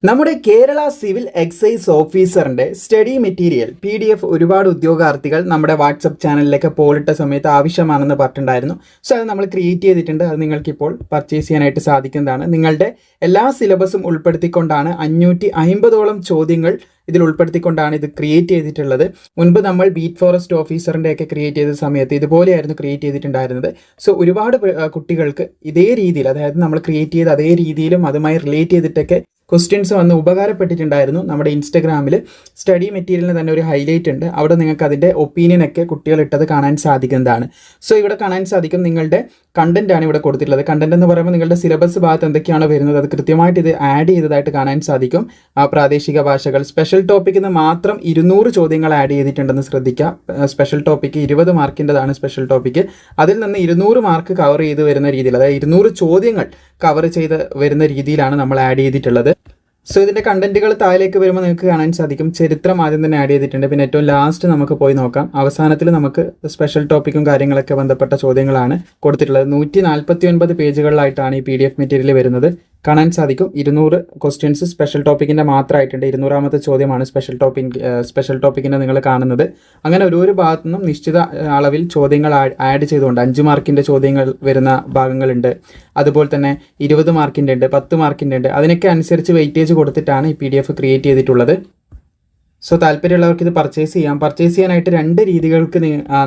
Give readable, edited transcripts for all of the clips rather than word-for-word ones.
നമ്മുടെ Kerala civil excise ഓഫീസറിന്റെ study material PDF ഒരുപാട് ഉദ്യോഗാർത്ഥികൾ നമ്മുടെ വാട്സപ്പ് ചാനലിലേക്ക് പോളിട്ട സമയത്ത് ആവശ്യമാണെന്ന് പറഞ്ഞിട്ടുണ്ടായിരുന്നു. സോ അത് നമ്മൾ ക്രിയേറ്റ് ചെയ്തിട്ടുണ്ട്. അത് നിങ്ങൾക്കിപ്പോൾ പർച്ചേസ് ചെയ്യാനായിട്ട് സാധിക്കുന്നതാണ്. നിങ്ങളുടെ എല്ലാ സിലബസും ഉൾപ്പെടുത്തിക്കൊണ്ടാണ് 550ഓളം ചോദ്യങ്ങൾ ഇതിൽ ഉൾപ്പെടുത്തിക്കൊണ്ടാണ് ഇത് ക്രിയേറ്റ് ചെയ്തിട്ടുള്ളത്. മുൻപ് നമ്മൾ ബീറ്റ് ഫോറസ്റ്റ് ഓഫീസറിൻ്റെ ഒക്കെ ക്രിയേറ്റ് ചെയ്ത സമയത്ത് ഇതുപോലെയായിരുന്നു ക്രിയേറ്റ് ചെയ്തിട്ടുണ്ടായിരുന്നത്. സോ ഒരുപാട് കുട്ടികൾക്ക് ഇതേ രീതിയിൽ, അതായത് നമ്മൾ ക്രിയേറ്റ് ചെയ്ത അതേ രീതിയിലും അതുമായി റിലേറ്റ് ചെയ്തിട്ടൊക്കെ ക്വസ്റ്റ്യൻസ് വന്ന് ഉപകാരപ്പെട്ടിട്ടുണ്ടായിരുന്നു. നമ്മുടെ ഇൻസ്റ്റഗ്രാമിൽ സ്റ്റഡി മെറ്റീരിയലിന് തന്നെ ഒരു ഹൈലൈറ്റ് ഉണ്ട്. അവിടെ നിങ്ങൾക്ക് അതിൻ്റെ ഒപ്പീനിയനൊക്കെ കുട്ടികൾ ഇട്ടത് കാണാൻ സാധിക്കുന്നതാണ്. സോ ഇവിടെ കാണാൻ സാധിക്കും നിങ്ങളുടെ കണ്ടന്റ് ആണ് ഇവിടെ കൊടുത്തിട്ടുള്ളത്. കണ്ടന്റ് എന്ന് പറയുമ്പോൾ നിങ്ങളുടെ സിലബസ് ഭാഗത്ത് എന്തൊക്കെയാണ് വരുന്നത് അത് കൃത്യമായിട്ട് ഇത് ആഡ് ചെയ്തതായിട്ട് കാണാൻ സാധിക്കും. പ്രാദേശിക ഭാഷകൾ, സ്പെഷ്യൽ ടോപ്പിക്കിൽ നിന്ന് മാത്രം 200 ചോദ്യങ്ങൾ ആഡ് ചെയ്തിട്ടുണ്ടെന്ന് ശ്രദ്ധിക്കുക. സ്പെഷ്യൽ ടോപ്പിക്ക് 20 മാർക്കിൻ്റെതാണ് സ്പെഷ്യൽ ടോപ്പിക്ക്. അതിൽ നിന്ന് 200 മാർക്ക് കവർ ചെയ്ത് വരുന്ന രീതിയിൽ, അതായത് 200 ചോദ്യങ്ങൾ കവർ ചെയ്ത് വരുന്ന രീതിയിലാണ് നമ്മൾ ആഡ് ചെയ്തിട്ടുള്ളത്. സോ ഇതിൻ്റെ കണ്ടന്റുകൾ താഴേക്ക് വരുമ്പോൾ നിങ്ങൾക്ക് കാണാൻ സാധിക്കും. ചരിത്രം ആദ്യം തന്നെ ആഡ് ചെയ്തിട്ടുണ്ട്. പിന്നെ ഏറ്റവും ലാസ്റ്റ് നമുക്ക് പോയി നോക്കാം. അവസാനത്തിൽ നമുക്ക് സ്പെഷ്യൽ ടോപ്പിക്കും കാര്യങ്ങളൊക്കെ ബന്ധപ്പെട്ട ചോദ്യങ്ങളാണ് കൊടുത്തിട്ടുള്ളത്. 149 പേജുകളിലായിട്ടാണ് ഈ PDF മെറ്റീരിയൽ വരുന്നത്. കാണാൻ സാധിക്കും 200 ക്വസ്റ്റ്യൻസ് സ്പെഷ്യൽ ടോപ്പിക്കിൻ്റെ മാത്രമായിട്ടുണ്ട്. 200ാമത്തെ ചോദ്യമാണ് സ്പെഷ്യൽ ടോപ്പിക്കിൻ്റെ നിങ്ങൾ കാണുന്നത്. അങ്ങനെ ഓരോ ഭാഗത്തു നിന്നും നിശ്ചിത അളവിൽ ചോദ്യങ്ങൾ ആഡ് ചെയ്തുകൊണ്ട് 5 മാർക്കിൻ്റെ ചോദ്യങ്ങൾ വരുന്ന ഭാഗങ്ങളുണ്ട്. അതുപോലെ തന്നെ 20 മാർക്കിൻ്റെ ഉണ്ട്, 10 മാർക്കിൻ്റെ ഉണ്ട്. അതിനൊക്കെ അനുസരിച്ച് വെയിറ്റേജ് കൊടുത്തിട്ടാണ് ഈ PDF ക്രിയേറ്റ് ചെയ്തിട്ടുള്ളത്. സോ താല്പര്യമുള്ളവർക്ക് ഇത് പർച്ചേസ് ചെയ്യാനായിട്ട് 2 രീതികൾക്ക്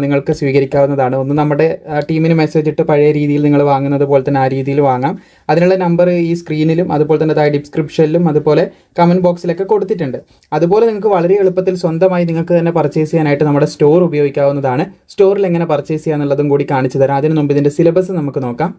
നിങ്ങൾക്ക് സ്വീകരിക്കാവുന്നതാണ്. ഒന്ന്, നമ്മുടെ ടീമിന് മെസ്സേജ് ഇട്ട് പഴയ രീതിയിൽ നിങ്ങൾ വാങ്ങുന്നത് പോലെ തന്നെ ആ രീതിയിൽ വാങ്ങാം. അതിനുള്ള നമ്പർ ഈ സ്ക്രീനിലും അതുപോലെ തന്നെ താഴെ ഡിസ്ക്രിപ്ഷനിലും അതുപോലെ കമൻറ്റ് ബോക്സിലൊക്കെ കൊടുത്തിട്ടുണ്ട്. അതുപോലെ നിങ്ങൾക്ക് വളരെ എളുപ്പത്തിൽ സ്വന്തമായി നിങ്ങൾക്ക് തന്നെ പർച്ചേസ് ചെയ്യാനായിട്ട് നമ്മുടെ സ്റ്റോർ ഉപയോഗിക്കാവുന്നതാണ്. സ്റ്റോറിൽ എങ്ങനെ പർച്ചേസ് ചെയ്യാന്നുള്ളതും കൂടി കാണിച്ചു തരാം. അതിന് മുമ്പ് ഇതിൻ്റെ സിലബസ് നമുക്ക് നോക്കാം.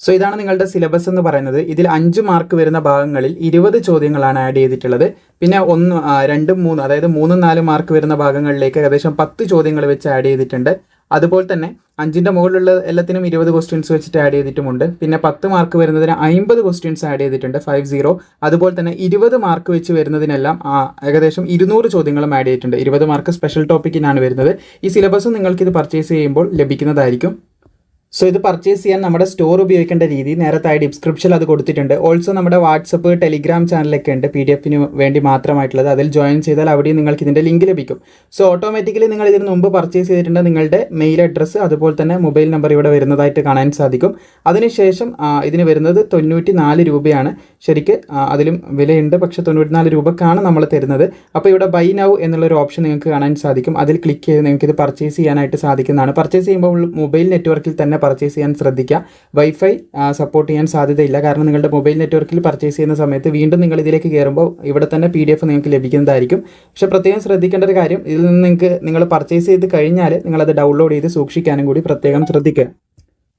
സോ ഇതാണ് നിങ്ങളുടെ സിലബസ് എന്ന് പറയുന്നത്. ഇതിൽ 5 മാർക്ക് വരുന്ന ഭാഗങ്ങളിൽ 20 ചോദ്യങ്ങളാണ് ആഡ് ചെയ്തിട്ടുള്ളത്. പിന്നെ 1, 2, 3 അതായത് 3, 4 മാർക്ക് വരുന്ന ഭാഗങ്ങളിലേക്ക് ഏകദേശം 10 ചോദ്യങ്ങൾ വെച്ച് ആഡ് ചെയ്തിട്ടുണ്ട്. അതുപോലെ തന്നെ 5ൻ്റെ മുകളിലുള്ള എല്ലാത്തിനും 20 ക്വസ്റ്റ്യൻസ് വെച്ചിട്ട് ആഡ് ചെയ്തിട്ടുമുണ്ട്. പിന്നെ 10 മാർക്ക് വരുന്നതിന് 50 ക്വസ്റ്റ്യൻസ് ആഡ് ചെയ്തിട്ടുണ്ട്, 50. അതുപോലെ തന്നെ 20 മാർക്ക് വെച്ച് വരുന്നതിനെല്ലാം ഏകദേശം 200 ചോദ്യങ്ങളും ആഡ് ചെയ്തിട്ടുണ്ട്. 20 മാർക്ക് സ്പെഷ്യൽ ടോപ്പിക്കിനാണ് വരുന്നത്. ഈ സിലബസും നിങ്ങൾക്കിത് പർച്ചേസ് ചെയ്യുമ്പോൾ ലഭിക്കുന്നതായിരിക്കും. സോ ഇത് പർച്ചേസ് ചെയ്യാൻ നമ്മുടെ സ്റ്റോർ ഉപയോഗിക്കേണ്ട രീതി നേരത്തെ ഡിസ്ക്രിപ്ഷനിൽ അത് കൊടുത്തിട്ടുണ്ട്. ഓൾസോ നമ്മുടെ വാട്സപ്പ്, ടെലിഗ്രാം ചാനലൊക്കെ ഉണ്ട് PDF-ന് വേണ്ടി മാത്രമായിട്ടുള്ളത്. അതിൽ ജോയിൻ ചെയ്താൽ അവിടെയും നിങ്ങൾക്ക് ഇതിൻ്റെ ലിങ്ക് ലഭിക്കും. സോ ഓട്ടോമാറ്റിക്കലി നിങ്ങൾ ഇതിന് മുമ്പ് പർച്ചേസ് ചെയ്തിട്ടുണ്ട് നിങ്ങളുടെ മെയിൽ അഡ്രസ്സ് അതുപോലെ തന്നെ മൊബൈൽ നമ്പർ ഇവിടെ വരുന്നതായിട്ട് കാണാൻ സാധിക്കും. അതിനുശേഷം ഇതിന് വരുന്നത് 94 രൂപയാണ്. ശരിക്ക് അതിലും വിലയുണ്ട്, പക്ഷേ 94 രൂപക്കാണ് നമ്മൾ തരുന്നത്. അപ്പോൾ ഇവിടെ ബൈ നൗ എന്നുള്ളൊരു ഓപ്ഷൻ നിങ്ങൾക്ക് കാണാൻ സാധിക്കും. അതിൽ ക്ലിക്ക് ചെയ്ത് നിങ്ങൾക്ക് ഇത് പർച്ചേസ് ചെയ്യാനായിട്ട് സാധിക്കുന്നതാണ്. പർച്ചേസ് ചെയ്യുമ്പോൾ മൊബൈൽ നെറ്റ്വർക്കിൽ തന്നെ പർച്ചേസ് ചെയ്യാൻ ശ്രദ്ധിക്കുക. വൈഫൈ സപ്പോർട്ട് ചെയ്യാൻ സാധ്യതയില്ല. കാരണം നിങ്ങളുടെ മൊബൈൽ നെറ്റ്വർക്കിൽ പർച്ചേസ് ചെയ്യുന്ന സമയത്ത് വീണ്ടും നിങ്ങൾ ഇതിലേക്ക് കയറുമ്പോൾ ഇവിടെ തന്നെ PDF നിങ്ങൾക്ക് ലഭിക്കുന്നതായിരിക്കും. പക്ഷേ പ്രത്യേകം ശ്രദ്ധിക്കേണ്ട ഒരു കാര്യം, ഇതിൽ നിന്ന് നിങ്ങൾ പർച്ചേസ് ചെയ്ത് കഴിഞ്ഞാൽ നിങ്ങളത് ഡൗൺലോഡ് ചെയ്ത് സൂക്ഷിക്കാനും കൂടി പ്രത്യേകം ശ്രദ്ധിക്കുക.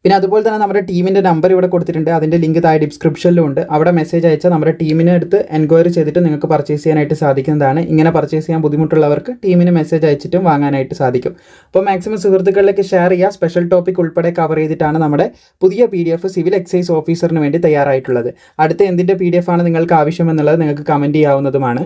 പിന്നെ അതുപോലെ തന്നെ നമ്മുടെ ടീമിൻ്റെ നമ്പർ ഇവിടെ കൊടുത്തിട്ടുണ്ട്. അതിൻ്റെ ലിങ്ക് താഴെ ഡിസ്ക്രിപ്ഷനിലും ഉണ്ട്. അവിടെ മെസ്സേജ് അയച്ചാൽ നമ്മുടെ ടീമിനെ അടുത്ത് എൻക്വയറി ചെയ്തിട്ട് നിങ്ങൾക്ക് പർച്ചേസ് ചെയ്യാനായിട്ട് സാധിക്കുന്നതാണ്. ഇങ്ങനെ പർച്ചേസ് ചെയ്യാൻ ബുദ്ധിമുട്ടുള്ളവർക്ക് ടീമിന് മെസ്സേജ് അയച്ചിട്ടും വാങ്ങാനായിട്ട് സാധിക്കും. അപ്പോൾ മാക്സിമം സുഹൃത്തുക്കളിലേക്ക് ഷെയർ ചെയ്യുക. സ്പെഷ്യൽ ടോപ്പിക് ഉൾപ്പെടെ കവർ ചെയ്തിട്ടാണ് നമ്മുടെ പുതിയ PDF സിവിൽ എക്സൈസ് ഓഫീസറിന് വേണ്ടി തയ്യാറായിട്ടുള്ളത്. അടുത്ത എന്തിൻ്റെ PDF ആണ് നിങ്ങൾക്ക് ആവശ്യമെന്നുള്ളത് നിങ്ങൾക്ക് കമൻറ്റ് ചെയ്യാവുന്നതുമാണ്.